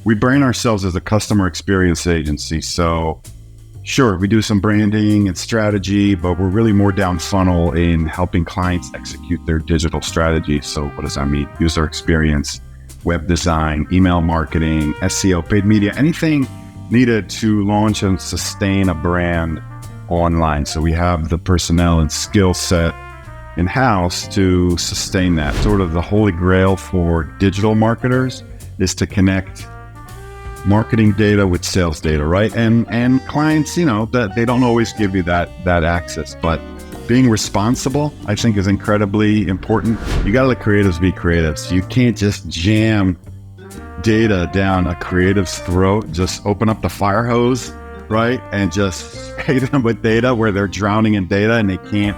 We brand ourselves as a customer experience agency. So sure, we do some branding and strategy, but we're really more down funnel in helping clients execute their digital strategy. So what does that mean? User experience, web design, email marketing, SEO, paid media, anything needed to launch and sustain a brand online. So we have the personnel and skill set in-house to sustain that. Sort of the holy grail for digital marketers is to connect marketing data with sales data, right? And clients, that they don't always give you that access, but being responsible, I think, is incredibly important. You got to let creatives be creatives. You can't just jam data down a creative's throat, just open up the fire hose, right? And just pay them with data where they're drowning in data and they can't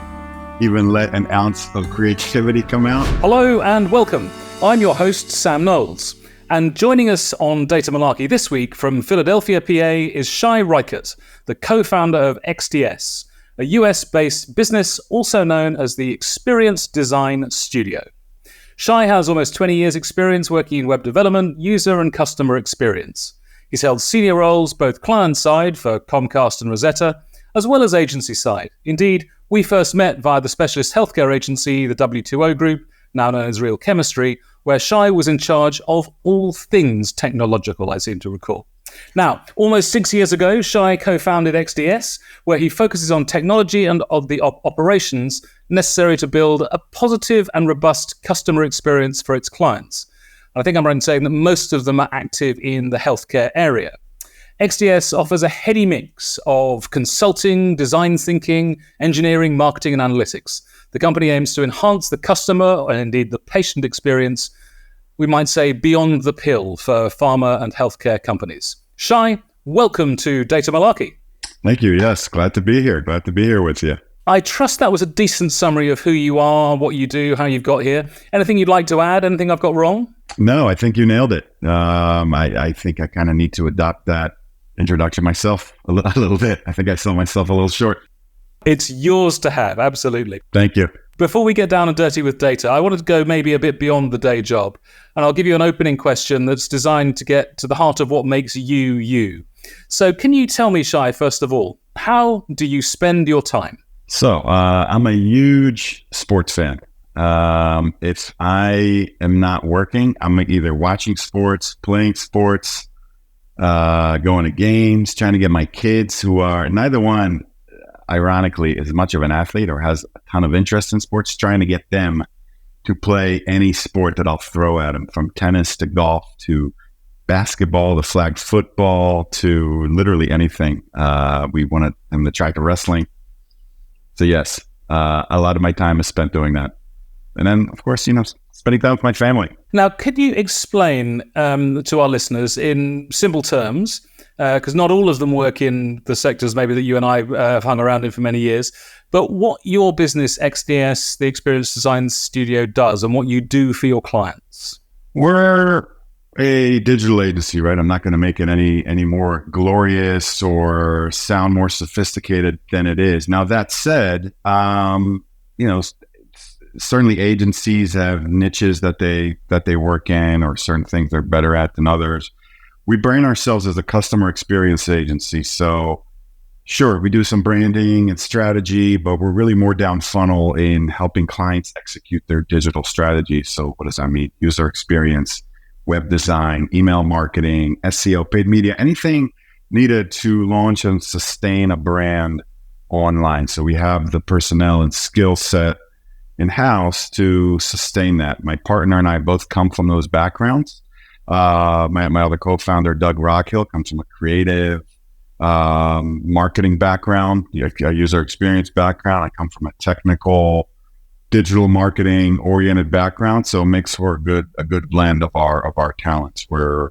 even let an ounce of creativity come out. Hello and welcome. I'm your host, Sam Knowles. And joining us on Data Malarkey this week from Philadelphia, PA, is Shai Reichert, the co-founder of XDS, a US-based business also known as the Experience Design Studio. Shai has almost 20 years' experience working in web development, user and customer experience. He's held senior roles both client-side for Comcast and Rosetta, as well as agency-side. Indeed, we first met via the specialist healthcare agency, the W2O Group, now known as Real Chemistry, where Shai was in charge of all things technological, I seem to recall. Now, almost 6 years ago, Shai co-founded XDS, where he focuses on technology and of the operations necessary to build a positive and robust customer experience for its clients. I think I'm right in saying that most of them are active in the healthcare area. XDS offers a heady mix of consulting, design thinking, engineering, marketing, and analytics. The company aims to enhance the customer and indeed the patient experience, we might say beyond the pill, for pharma and healthcare companies. Shai, welcome to Data Malarkey. Thank you. Yes, glad to be here. Glad to be here with you. I trust that was a decent summary of who you are, what you do, how you've got here. Anything you'd like to add? Anything I've got wrong? No, I think you nailed it. I think I kind of need to adopt that introduction myself a little bit. I think I sold myself a little short. It's yours to have, absolutely. Thank you. Before we get down and dirty with data, I wanted to go maybe a bit beyond the day job. And I'll give you an opening question that's designed to get to the heart of what makes you, you. So can you tell me, Shai, first of all, how do you spend your time? So I'm a huge sports fan. If I am not working, I'm either watching sports, playing sports, going to games, trying to get my kids, who are neither one, ironically, is much of an athlete or has a ton of interest in sports, trying to get them to play any sport that I'll throw at them, from tennis to golf to basketball to flag football to literally anything. We want them to try to wrestling. So yes, a lot of my time is spent doing that. And then, of course, spending time with my family. Now, could you explain to our listeners in simple terms, because not all of them work in the sectors maybe that you and I have hung around in for many years, but what your business, XDS, the Experience Design Studio, does and what you do for your clients? We're a digital agency, right? I'm not going to make it any more glorious or sound more sophisticated than it is. Now, that said, certainly agencies have niches that they work in, or certain things they're better at than others. We brand ourselves as a customer experience agency. So sure, we do some branding and strategy, but we're really more down funnel in helping clients execute their digital strategy. So what does that mean? User experience, web design, email marketing, SEO, paid media, anything needed to launch and sustain a brand online. So we have the personnel and skill set in-house to sustain that. My partner and I both come from those backgrounds. My other co-founder, Doug Rockhill, comes from a creative marketing background, a user experience background. I come from a technical digital marketing oriented background. So it makes for a good blend of our talents. We're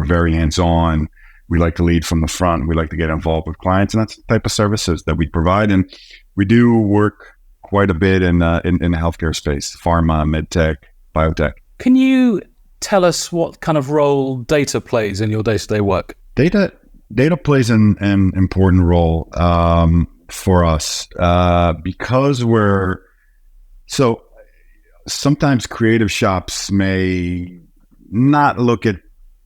very hands-on. We like to lead from the front. We like to get involved with clients, and that's the type of services that we provide. And we do work quite a bit in the healthcare space, pharma, medtech, biotech. Can you tell us what kind of role data plays in your day-to-day work? Data plays an important role for us because sometimes creative shops may not look at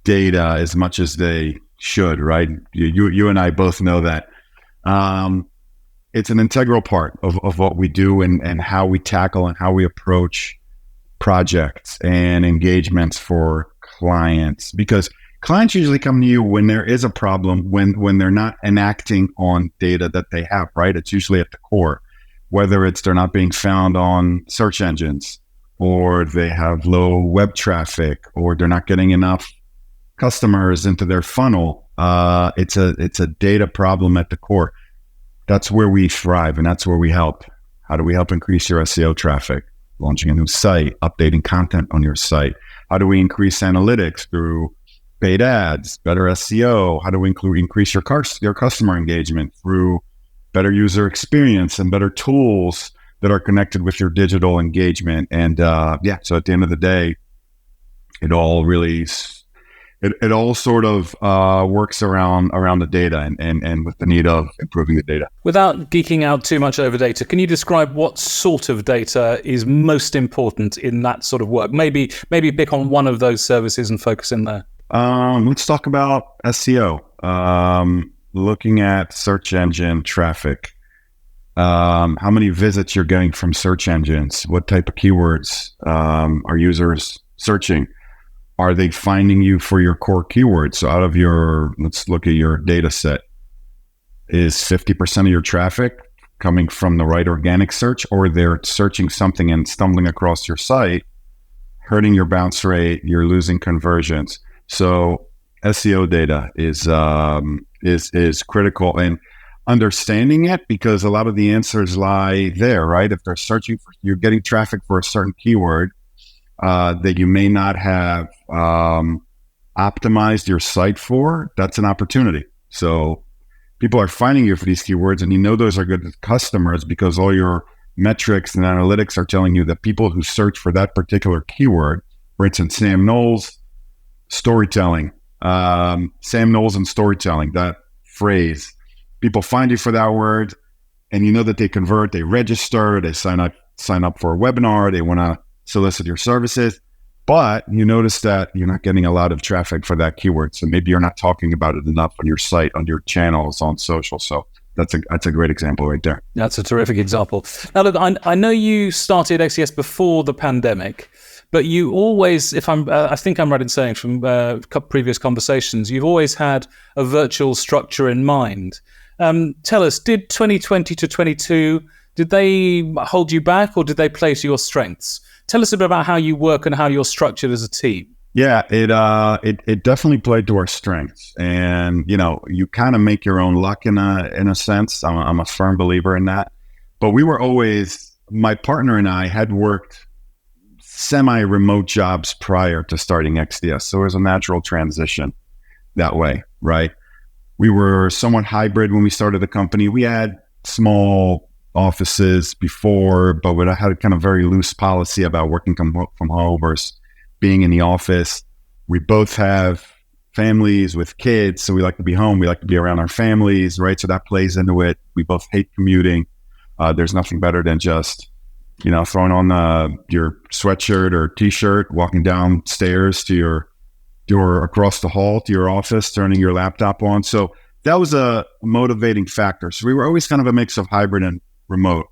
data as much as they should, right? You and I both know that. It's an integral part of what we do and how we tackle and how we approach projects and engagements for clients, because clients usually come to you when there is a problem, when they're not enacting on data that they have, right? It's usually at the core, whether it's they're not being found on search engines, or they have low web traffic, or they're not getting enough customers into their funnel. It's a data problem at the core. That's where we thrive, and that's where we help. How do we help increase your SEO traffic? Launching a new site, updating content on your site. How do we increase analytics through paid ads, better SEO? How do we increase your customer engagement through better user experience and better tools that are connected with your digital engagement? And so at the end of the day, it all really it all sort of works around the data and with the need of improving the data. Without geeking out too much over data, can you describe what sort of data is most important in that sort of work? Maybe pick on one of those services and focus in there. Let's talk about SEO. Looking at search engine traffic. How many visits you're getting from search engines? What type of keywords are users searching? Are they finding you for your core keywords? So out of let's look at your data set. Is 50% of your traffic coming from the right organic search, or they're searching something and stumbling across your site, hurting your bounce rate, you're losing conversions. So SEO data is critical, and understanding it, because a lot of the answers lie there, right? If they're searching for, you're getting traffic for a certain keyword that you may not have optimized your site for, that's an opportunity. So people are finding you for these keywords, and you know those are good customers because all your metrics and analytics are telling you that people who search for that particular keyword, for instance, Sam Knowles, storytelling, Sam Knowles and storytelling, that phrase, people find you for that word, and you know that they convert, they register, they sign up for a webinar, they want to solicit your services, but you notice that you're not getting a lot of traffic for that keyword. So maybe you're not talking about it enough on your site, on your channels, on social. So that's a great example right there. That's a terrific example. Now, look, I know you started XDS before the pandemic, but you always, I think I'm right in saying from previous conversations, you've always had a virtual structure in mind. Tell us, did 2020 to 22, did they hold you back, or did they play to your strengths? Tell us a bit about how you work and how you're structured as a team. Yeah, it definitely played to our strengths, and you kind of make your own luck in a sense. I'm a firm believer in that. But we were always, my partner and I had worked semi-remote jobs prior to starting XDS, so it was a natural transition that way, right? We were somewhat hybrid when we started the company. We had small offices before, but we had a kind of very loose policy about working from home versus being in the office. We both have families with kids, so we like to be home. We like to be around our families, right? So that plays into it. We both hate commuting. There's nothing better than just, throwing on your sweatshirt or t-shirt, walking downstairs to your across the hall to your office, turning your laptop on. So that was a motivating factor. So we were always kind of a mix of hybrid and remote.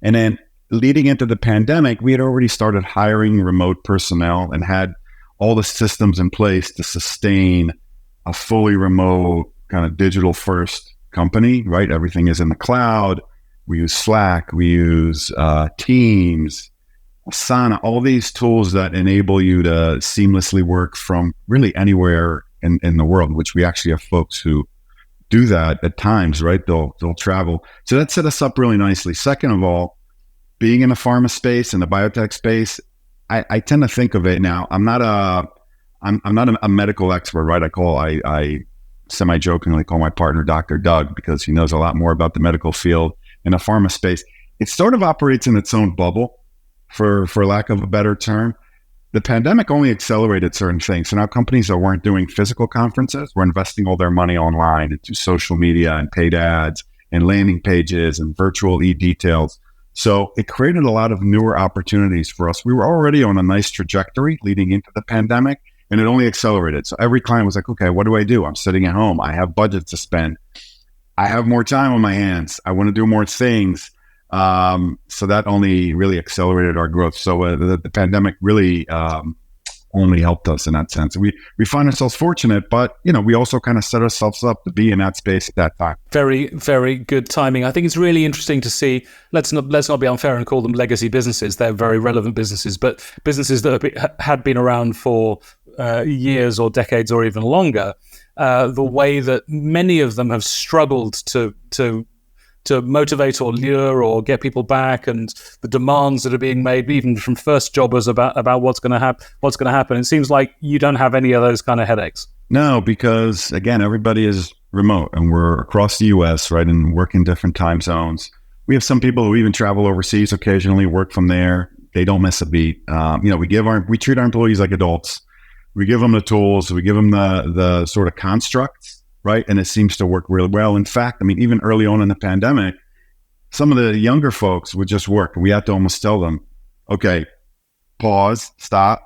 And then leading into the pandemic, we had already started hiring remote personnel and had all the systems in place to sustain a fully remote kind of digital first company, right? Everything is in the cloud. We use Slack, we use Teams, Asana, all these tools that enable you to seamlessly work from really anywhere in the world, which we actually have folks who do that at times, right? They'll travel. So that set us up really nicely. Second of all, being in the pharma space and the biotech space, I tend to think of it now. I'm not a medical expert, right? I semi-jokingly call my partner Dr. Doug because he knows a lot more about the medical field. In the pharma space, it sort of operates in its own bubble, for lack of a better term. The pandemic only accelerated certain things. So now companies that weren't doing physical conferences were investing all their money online into social media and paid ads and landing pages and virtual e-details. So it created a lot of newer opportunities for us. We were already on a nice trajectory leading into the pandemic, and it only accelerated. So every client was like, okay, what do I do? I'm sitting at home. I have budget to spend. I have more time on my hands. I want to do more things. So that only really accelerated our growth. So the pandemic really only helped us in that sense. We find ourselves fortunate, but we also kind of set ourselves up to be in that space at that time. Very, very good timing. I think it's really interesting to see. Let's not be unfair and call them legacy businesses. They're very relevant businesses, but businesses that had been around for years or decades or even longer. The way that many of them have struggled to motivate or lure or get people back, and the demands that are being made, even from first jobbers, about what's going to happen. It seems like you don't have any of those kind of headaches. No, because again, everybody is remote, and we're across the U.S., right, and work in different time zones. We have some people who even travel overseas occasionally, work from there. They don't miss a beat. We treat our employees like adults. We give them the tools. We give them the sort of constructs. Right. And it seems to work really well. In fact, I mean, even early on in the pandemic, some of the younger folks would just work. We had to almost tell them, okay, pause, stop,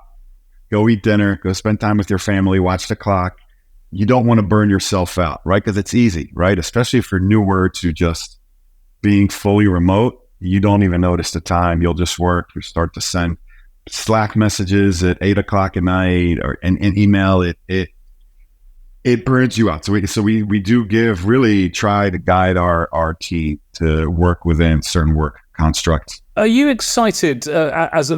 go eat dinner, go spend time with your family, watch the clock. You don't want to burn yourself out, right? Because it's easy, right? Especially if you're newer to just being fully remote, you don't even notice the time. You'll just work. You start to send Slack messages at 8:00 at night or an email. It burns you out. So we do try to guide our team to work within certain work constructs. Are you excited either as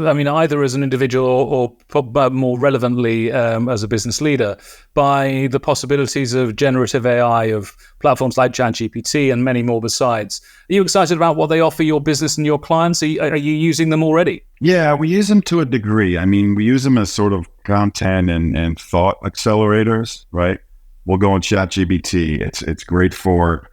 an individual or more relevantly as a business leader by the possibilities of generative AI, of platforms like ChatGPT and many more besides? Are you excited about what they offer your business and your clients? Are you using them already? Yeah, we use them to a degree. I mean, we use them as sort of content and thought accelerators, right? We'll go on ChatGPT. It's great for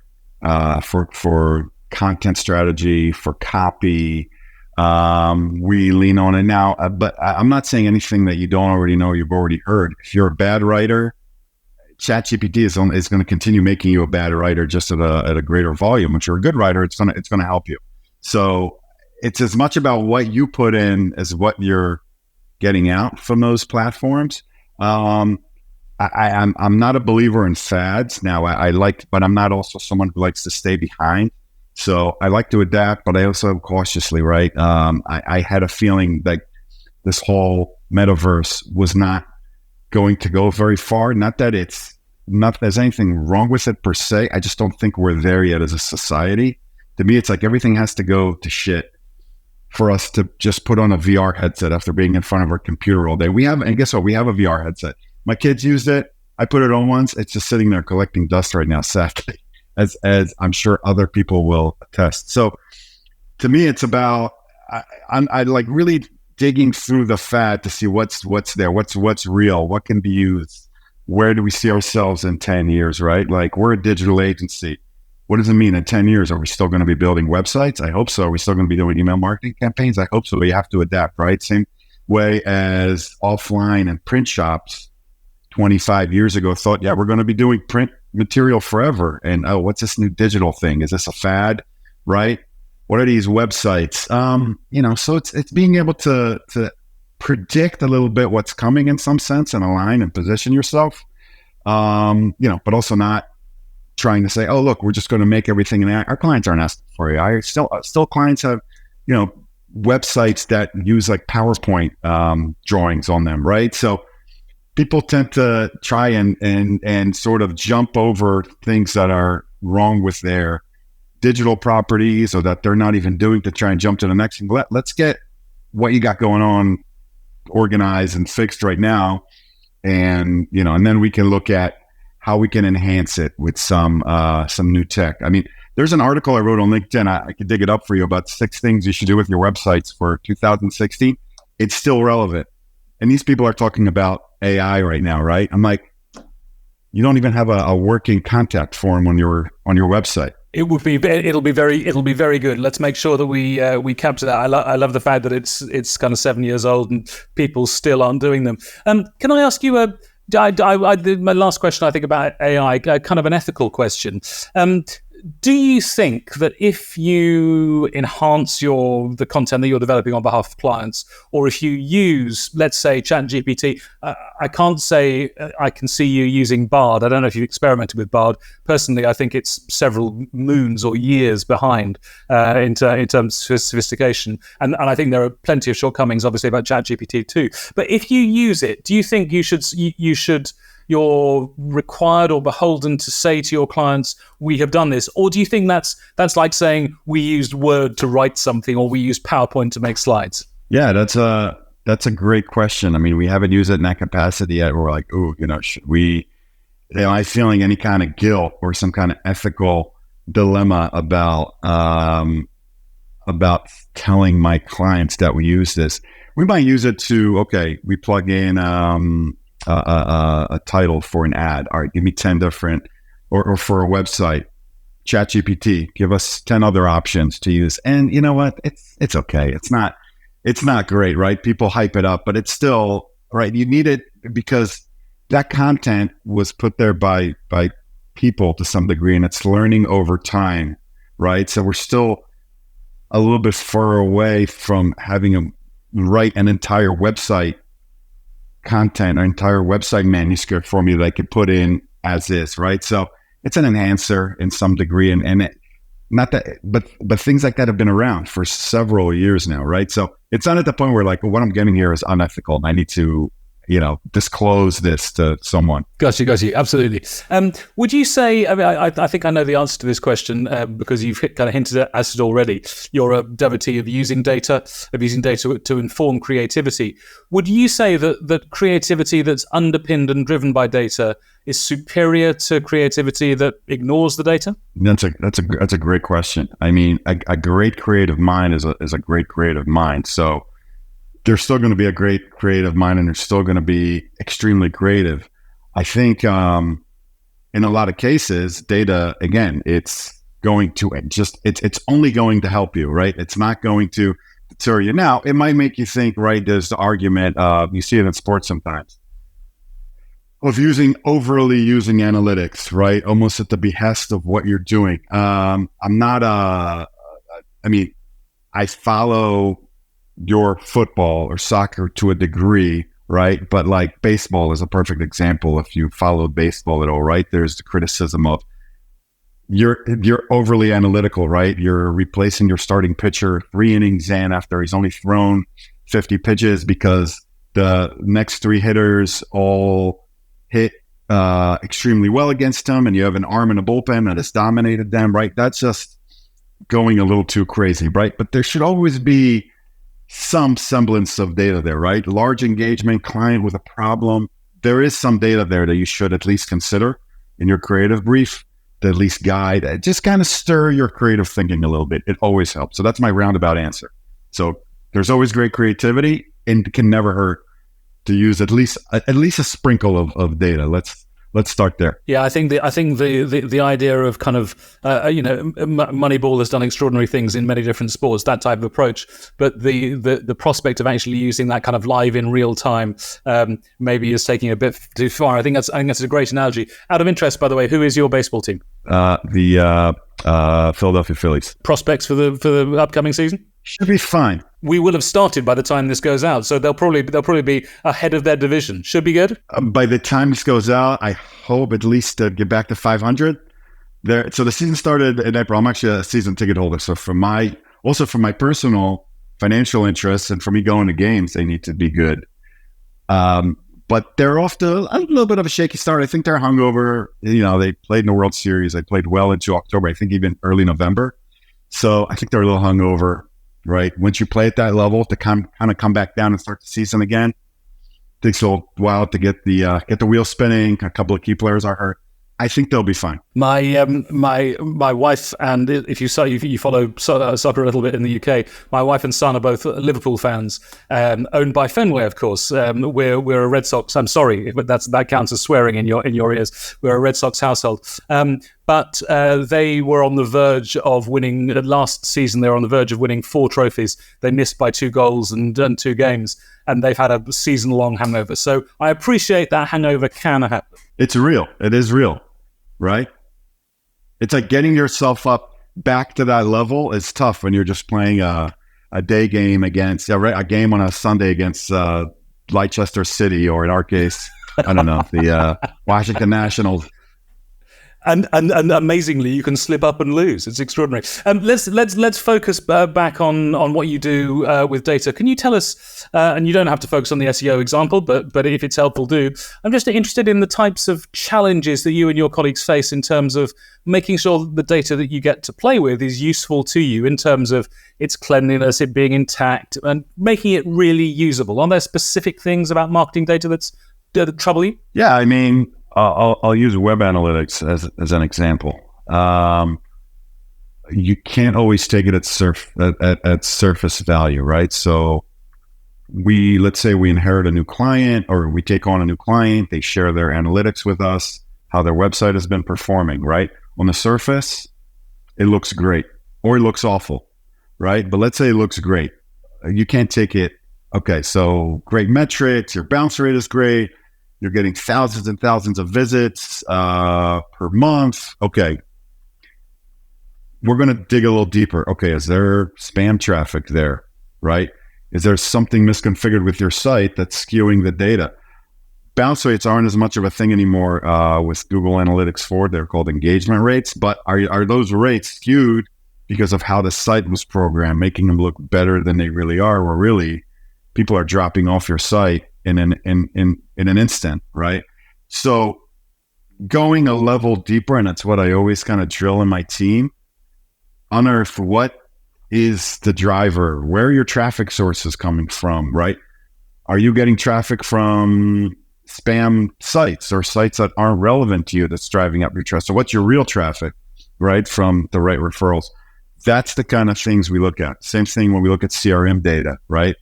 content strategy, for copy. We lean on it now, but I'm not saying anything that you don't already know. You've already heard. If you're a bad writer, ChatGPT is going to continue making you a bad writer, just at a greater volume. If you're a good writer, it's going to help you. So it's as much about what you put in as what you're getting out from those platforms. I'm not a believer in fads. Now but I'm not also someone who likes to stay behind. So I like to adapt, but I also am cautiously, right? I had a feeling that this whole metaverse was not going to go very far. Not that there's anything wrong with it per se. I just don't think we're there yet as a society. To me, it's like everything has to go to shit for us to just put on a VR headset after being in front of our computer all day. And guess what? We have a VR headset. My kids used it. I put it on once. It's just sitting there collecting dust right now, sadly, as I'm sure other people will attest. So to me, it's about I like really digging through the fad to see what's there, what's real, what can be used. Where do we see ourselves in 10 years, right? Like, we're a digital agency. What does it mean in 10 years? Are we still going to be building websites? I hope so. Are we still going to be doing email marketing campaigns? I hope so. We have to adapt, right? Same way as offline and print shops 25 years ago thought, yeah, we're going to be doing print material forever. And, what's this new digital thing? Is this a fad, right? What are these websites? So it's being able to predict a little bit what's coming in some sense and align and position yourself, but also not trying to say, oh, look, we're just going to make everything. And our clients aren't asking for you. Still clients have, websites that use like PowerPoint drawings on them, right? So people tend to try and sort of jump over things that are wrong with their digital properties or that they're not even doing to try and jump to the next thing. Let's get what you got going on organized and fixed right now. And, and then we can look at how we can enhance it with some new tech. I mean, there's an article I wrote on LinkedIn. I could dig it up for you about 6 things you should do with your websites for 2016. It's still relevant. And these people are talking about AI right now, right? I'm like, you don't even have a working contact form on your website. It'll be very good. Let's make sure that we capture that. I love the fact that it's kind of 7 years old and people still aren't doing them. Can I ask you my last question? I think about AI, kind of an ethical question. do you think that if you enhance the content that you're developing on behalf of clients, or if you use, let's say, ChatGPT, I can't say I can see you using Bard. I don't know if you've experimented with Bard. Personally, I think it's several moons or years behind in terms of sophistication. And I think there are plenty of shortcomings, obviously, about ChatGPT too. But if you use it, do you think you're required or beholden to say to your clients, we have done this? Or do you think that's like saying we used Word to write something, or we used PowerPoint to make slides? Yeah, that's a great question. I mean, we haven't used it in that capacity yet. We're like, should we, am I feeling any kind of guilt or some kind of ethical dilemma about telling my clients that we use this? We might use it to, we plug in a title for an ad. All right, give me 10 different, or for a website, ChatGPT, give us 10 other options to use. And you know what? It's okay. It's not great, right? People hype it up, but it's still, right? You need it because that content was put there by people to some degree, and it's learning over time, right? So we're still a little bit far away from having to write an entire website content or entire website manuscript for me that I could put in as is, right? So it's an enhancer in some degree, and it, not that, but things like that have been around for several years now, right? So it's not at the point where like, well, what I'm getting here is unethical, and I need to, disclose this to someone. Got you. Absolutely. Would you say, I think I know the answer to this question because you've kind of hinted at it already. You're a devotee of using data to inform creativity. Would you say that creativity that's underpinned and driven by data is superior to creativity that ignores the data? That's a great question. I mean, a great creative mind is a great creative mind. So there's still going to be a great creative mind, and they're still going to be extremely creative. I think in a lot of cases, data, again, it's going to it's only going to help you, right? It's not going to deter you. Now, it might make you think, right? There's the argument, you see it in sports sometimes, of overly using analytics, right? Almost at the behest of what you're doing. I follow your football or soccer to a degree, right? But like baseball is a perfect example. If you follow baseball at all, right? There's the criticism of you're overly analytical, right? You're replacing your starting pitcher 3 innings in after he's only thrown 50 pitches because the next 3 hitters all hit extremely well against him, and you have an arm in a bullpen that has dominated them, right? That's just going a little too crazy, right? But there should always be some semblance of data there, right? Large engagement, client with a problem. There is some data there that you should at least consider in your creative brief to at least guide, just kind of stir your creative thinking a little bit. It always helps. So that's my roundabout answer. So there's always great creativity, and it can never hurt to use at least a sprinkle of data. Let's start there. Yeah, I think the idea of kind of Moneyball has done extraordinary things in many different sports, that type of approach. But the prospect of actually using that kind of live in real time maybe is taking a bit too far. I think that's a great analogy. Out of interest, by the way, who is your baseball team? The Philadelphia Phillies. Prospects for the upcoming season? Should be fine. We will have started by the time this goes out, so they'll probably be ahead of their division. Should be good. By the time this goes out, I hope at least to get back to 500. So the season started in April. I'm actually a season ticket holder, so for my personal financial interests and for me going to games, they need to be good. But they're off to a little bit of a shaky start. I think they're hungover. They played in the World Series. They played well into October. I think even early November. So I think they're a little hungover. Right. Once you play at that level to kind of come back down and start the season again, it takes a while to get the wheel spinning. A couple of key players are hurt. I think they'll be fine. My wife, and if you follow soccer a little bit in the UK, my wife and son are both Liverpool fans, owned by Fenway, of course. We're a Red Sox. I'm sorry, but that counts as swearing in your ears. We're a Red Sox household. But they were on the verge of winning last season. They were on the verge of winning 4 trophies. They missed by 2 goals and 2 games, and they've had a season-long hangover. So I appreciate that hangover can happen. It's real. It is real, right? it's like getting yourself up back to that level is tough when you're just playing a day game against a game on a Sunday against Leicester City, or in our case, I don't know, the Washington Nationals. And amazingly, you can slip up and lose. It's extraordinary. Let's focus back on what you do with data. Can you tell us? And you don't have to focus on the SEO example, but if it's helpful, do. I'm just interested in the types of challenges that you and your colleagues face in terms of making sure the data that you get to play with is useful to you in terms of its cleanliness, it being intact, and making it really usable. Are there specific things about marketing data that trouble you? Yeah, I mean, I'll use web analytics as an example. You can't always take it at surface value, right? So let's say we inherit a new client, or we take on a new client. They share their analytics with us, how their website has been performing, right? On the surface, it looks great, or it looks awful, right? But let's say it looks great. You can't take it. Okay, so great metrics. Your bounce rate is great. You're getting thousands and thousands of visits per month. Okay. We're going to dig a little deeper. Okay. Is there spam traffic there, right? Is there something misconfigured with your site that's skewing the data? Bounce rates aren't as much of a thing anymore with Google Analytics 4. They're called engagement rates. But are those rates skewed because of how the site was programmed, making them look better than they really are, or really people are dropping off your site in an instant, right? So going a level deeper, and that's what I always kind of drill in my team, unearth what is the driver, where are your traffic sources coming from, right? Are you getting traffic from spam sites or sites that aren't relevant to you that's driving up your traffic? So what's your real traffic, right, from the right referrals? That's the kind of things we look at. Same thing when we look at CRM data, right?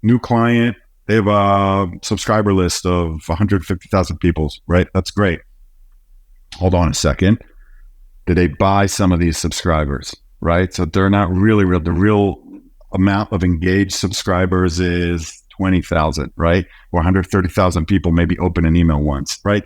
New client, they have a subscriber list of 150,000 people, right? That's great. Hold on a second. Did they buy some of these subscribers, right? So they're not really real. The real amount of engaged subscribers is 20,000, right? Or 130,000 people maybe open an email once, right?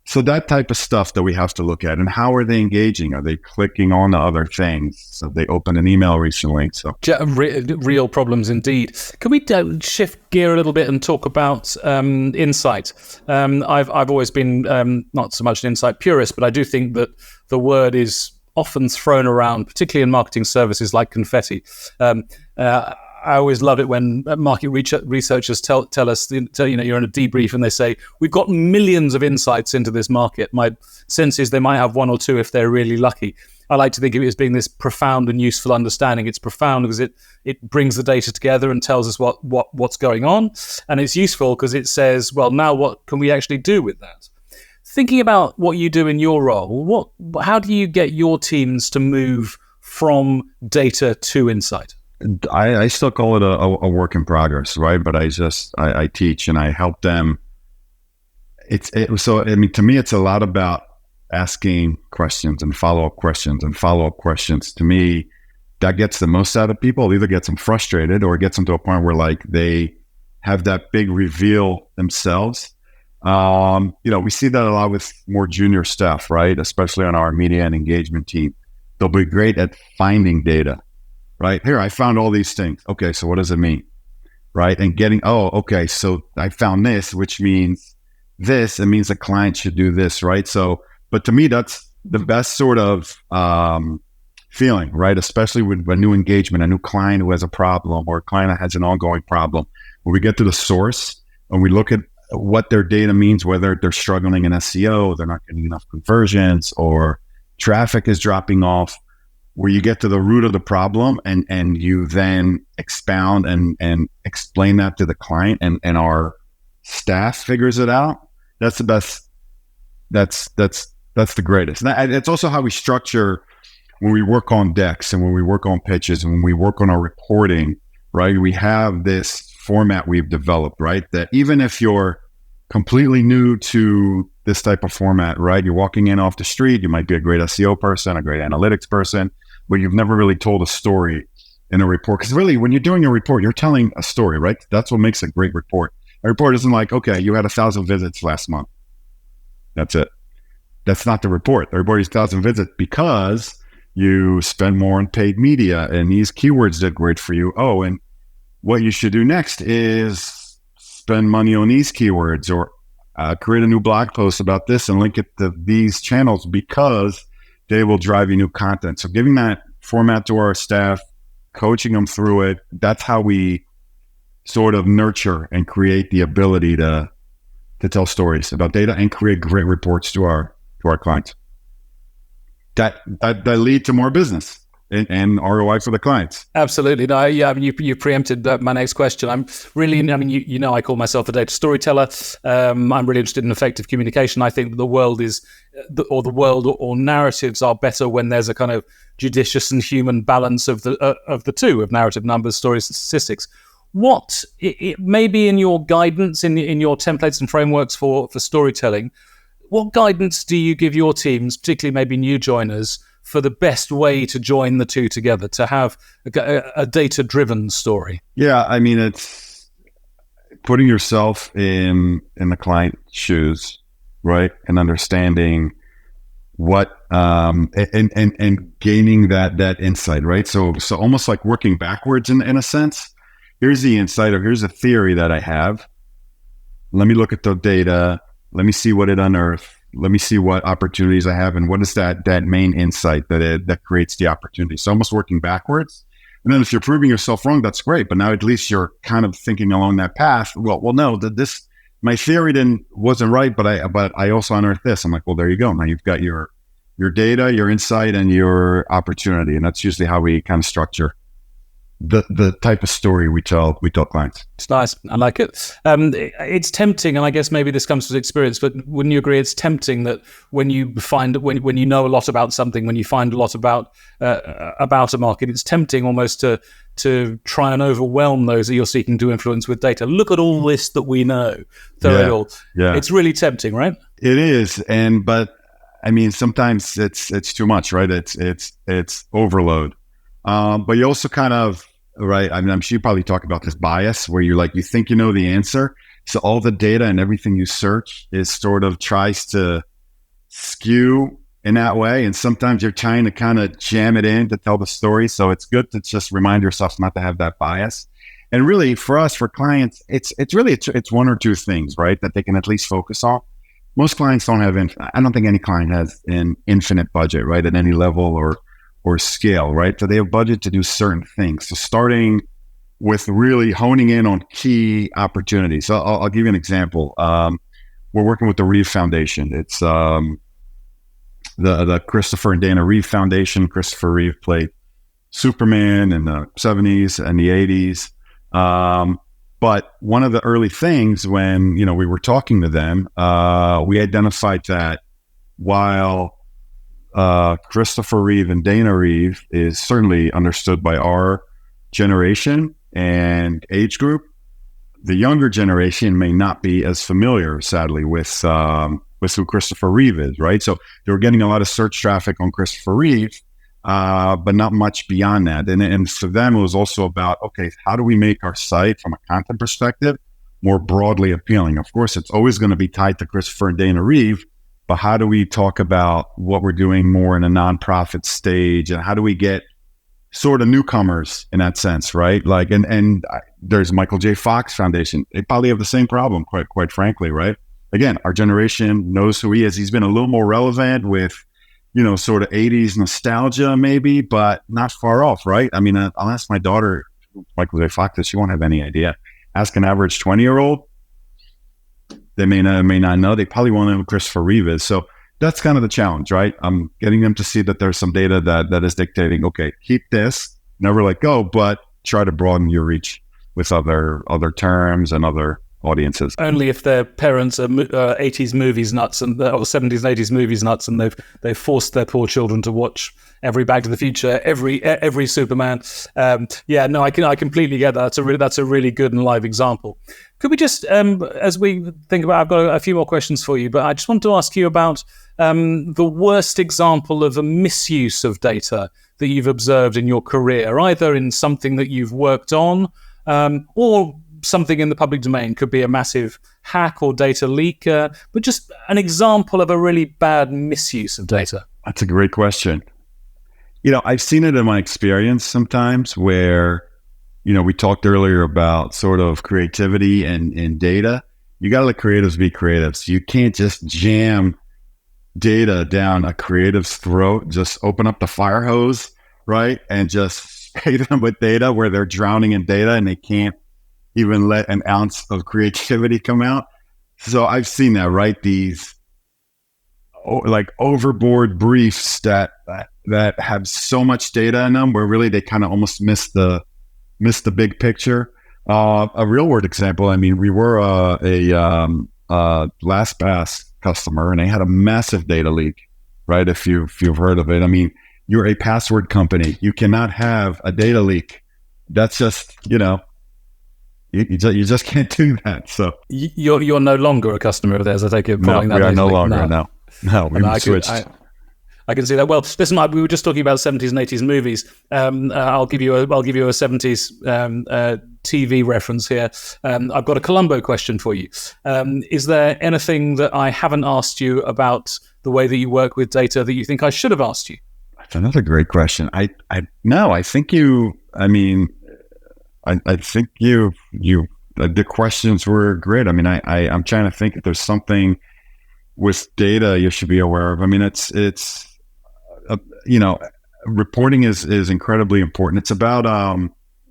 So that type of stuff that we have to look at. And how are they engaging? Are they clicking on to other things? So they opened an email recently. So real problems indeed. Can we shift gear a little bit and talk about insight? I've always been not so much an insight purist, but I do think that the word is often thrown around, particularly in marketing services, like confetti. I always love it when market researchers tell us, you're in a debrief and they say, we've got millions of insights into this market. My sense is they might have one or two if they're really lucky. I like to think of it as being this profound and useful understanding. It's profound because it brings the data together and tells us what's going on. And it's useful because it says, well, now what can we actually do with that? Thinking about what you do in your role, how do you get your teams to move from data to insight? I still call it a work in progress, right? But I teach and I help them. To me, it's a lot about asking questions and follow-up questions and follow-up questions. To me, that gets the most out of people. It either gets them frustrated or it gets them to a point where like they have that big reveal themselves. We see that a lot with more junior staff, right? Especially on our media and engagement team. They'll be great at finding data. Right here, I found all these things. Okay, so what does it mean? Right, and okay, so I found this, which means this. It means the client should do this, right? So, but to me, that's the best sort of feeling, right? Especially with a new engagement, a new client who has a problem, or a client that has an ongoing problem. When we get to the source and we look at what their data means, whether they're struggling in SEO, they're not getting enough conversions, or traffic is dropping off. Where you get to the root of the problem and you then expound and explain that to the client and our staff figures it out. That's the best. That's the greatest. And it's also how we structure when we work on decks and when we work on pitches and when we work on our reporting, right? We have this format we've developed, right? That even if you're completely new to this type of format, right? You're walking in off the street, you might be a great SEO person, a great analytics person, but you've never really told a story in a report. Because really, when you're doing a report, you're telling a story, right? That's what makes a great report. A report isn't like, okay, you had 1,000 visits last month. That's it. That's not the report. The report is 1,000 visits because you spend more on paid media and these keywords did great for you. Oh, and what you should do next is spend money on these keywords or create a new blog post about this and link it to these channels because they will drive you new content. So giving that format to our staff, coaching them through it, that's how we sort of nurture and create the ability to tell stories about data and create great reports to our clients that lead to more business and ROI for the clients. Absolutely. No, yeah, I mean, you preempted my next question. I'm really, I mean, you know, I call myself a data storyteller. I'm really interested in effective communication. I think the world is, or narratives are better when there's a kind of judicious and human balance of the two, of narrative, numbers, stories, and statistics. What it may be in your guidance, in your templates and frameworks for storytelling, what guidance do you give your teams, particularly maybe new joiners, for the best way to join the two together, to have a data-driven story? Yeah, I mean, it's putting yourself in the client's shoes, right? And understanding what and gaining that insight, right? So almost like working backwards in a sense. Here's the insight, or here's a theory that I have. Let me look at the data. Let me see what it unearthed. Let me see what opportunities I have, and what is that main insight that creates the opportunity. So almost working backwards. And then if you're proving yourself wrong, that's great. But now at least you're kind of thinking along that path. Well, no, my theory wasn't right, but I also unearthed this. I'm like, well, there you go. Now you've got your data, your insight, and your opportunity, and that's usually how we kind of structure the type of story we tell clients. It's nice. I like it. It's tempting, and I guess maybe this comes with experience, but wouldn't you agree it's tempting that when you when you know a lot about something, when you find a lot about a market, it's tempting almost to try and overwhelm those that you're seeking to influence with data. Look at all this that we know. Yeah. It's really tempting, right? It is. But I mean, sometimes it's too much, right? It's overload. But you also kind of, right, I mean, I'm sure you probably talk about this bias where you think you know the answer. So all the data and everything you search is sort of tries to skew in that way. And sometimes you're trying to kind of jam it in to tell the story. So it's good to just remind yourself not to have that bias. And really for us, for clients, it's one or two things, right, that they can at least focus on. Most clients don't have, I don't think any client has an infinite budget, right, at any level or scale, right? So they have budget to do certain things. So starting with really honing in on key opportunities. So I'll give you an example. We're working with the Reeve Foundation. It's the Christopher and Dana Reeve Foundation. Christopher Reeve played Superman in the 70s and the 80s. But one of the early things when, we were talking to them, we identified that while Christopher Reeve and Dana Reeve is certainly understood by our generation and age group, the younger generation may not be as familiar, sadly, with who Christopher Reeve is, right? So they were getting a lot of search traffic on Christopher Reeve, but not much beyond that. And for them, it was also about, okay, how do we make our site from a content perspective more broadly appealing? Of course, it's always going to be tied to Christopher and Dana Reeve, but how do we talk about what we're doing more in a nonprofit stage, and how do we get sort of newcomers in that sense, right? Like, and there's Michael J. Fox Foundation. They probably have the same problem, quite frankly, right? Again, our generation knows who he is. He's been a little more relevant with, sort of 80s nostalgia maybe, but not far off, right? I mean, I'll ask my daughter, Michael J. Fox, she won't have any idea. Ask an average 20-year-old. They may not know. They probably won't know who Christopher Reeve is. So that's kind of the challenge, right? I'm getting them to see that there's some data that is dictating, okay, keep this, never let go, but try to broaden your reach with other terms and other audiences. Only if their parents are 80s movies nuts or 70s and 80s movies nuts, and they've forced their poor children to watch every Back to the Future, every Superman. I completely get that. That's a really good and live example. Could we just, as we think about, I've got a few more questions for you, but I just want to ask you about the worst example of a misuse of data that you've observed in your career, either in something that you've worked on, or something in the public domain. Could be a massive hack or data leak, but just an example of a really bad misuse of data. That's a great question. I've seen it in my experience sometimes where, we talked earlier about sort of creativity and data. You got to let creatives be creatives. You can't just jam data down a creative's throat, just open up the fire hose, right? And just spray them with data where they're drowning in data and they can't even let an ounce of creativity come out. So I've seen that, right? These like overboard briefs that have so much data in them where really they kind of almost miss the big picture. A real world example. I mean, we were a LastPass customer, and they had a massive data leak, right? If you've heard of it. I mean, you're a password company. You cannot have a data leak. That's just, you just can't do that. So you're no longer a customer of theirs, I take it. No, we are no longer. No, we've switched. I can see that. Well, listen, we were just talking about 70s and 80s movies. I'll give you a 70s TV reference here. I've got a Columbo question for you. Is there anything that I haven't asked you about the way that you work with data that you think I should have asked you? That's another great question. I think the questions were great. I mean, I'm trying to think if there's something with data you should be aware of. I mean, it's reporting is incredibly important. It's about,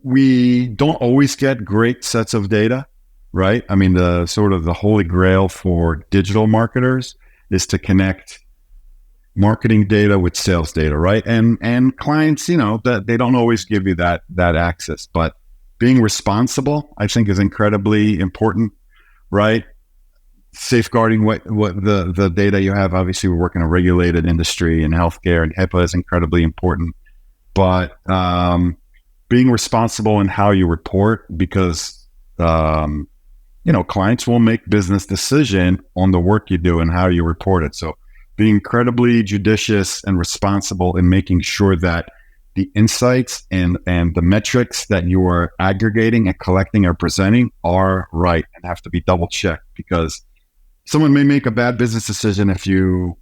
we don't always get great sets of data, right? I mean, the sort of the holy grail for digital marketers is to connect marketing data with sales data, right? And clients, that they don't always give you that access, but being responsible, I think, is incredibly important, right? Safeguarding what the data you have. Obviously, we work in a regulated industry, and healthcare and HIPAA is incredibly important. But being responsible in how you report, because clients will make business decision on the work you do and how you report it. So being incredibly judicious and responsible in making sure that the insights and the metrics that you are aggregating and collecting or presenting are right and have to be double checked, because someone may make a bad business decision if your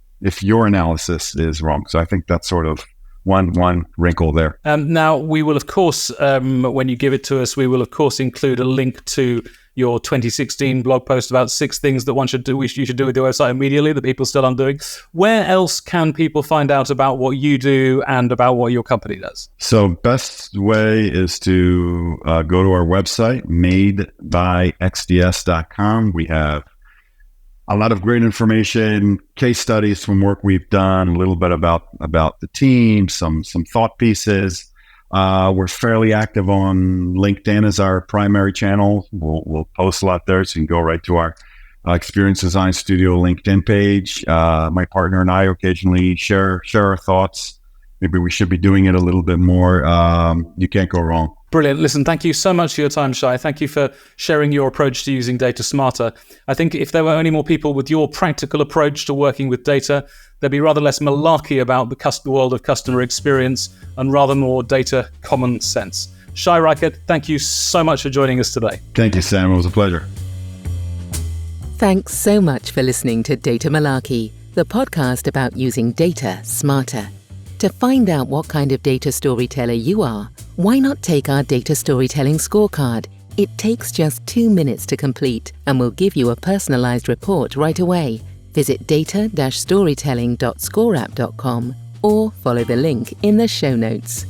analysis is wrong. So I think that's sort of one wrinkle there. Now, we will, of course, when you give it to us, we will, of course, include a link to your 2016 blog post about 6 things that you should do with your website immediately that people still aren't doing. Where else can people find out about what you do and about what your company does? So best way is to go to our website, madebyxds.com. We have a lot of great information, case studies from work we've done, a little bit about the team, some thought pieces. We're fairly active on LinkedIn as our primary channel. We'll post a lot there, so you can go right to our Experience Design Studio LinkedIn page. My partner and I occasionally share our thoughts. Maybe we should be doing it a little bit more. You can't go wrong. Brilliant. Listen, thank you so much for your time, Shai. Thank you for sharing your approach to using data smarter. I think if there were only more people with your practical approach to working with data, there'd be rather less malarkey about the world of customer experience and rather more data common sense. Shai Reichert, thank you so much for joining us today. Thank you, Sam. It was a pleasure. Thanks so much for listening to Data Malarkey, the podcast about using data smarter. To find out what kind of data storyteller you are, why not take our data storytelling scorecard? It takes just 2 minutes to complete and will give you a personalized report right away. Visit data-storytelling.scoreapp.com or follow the link in the show notes.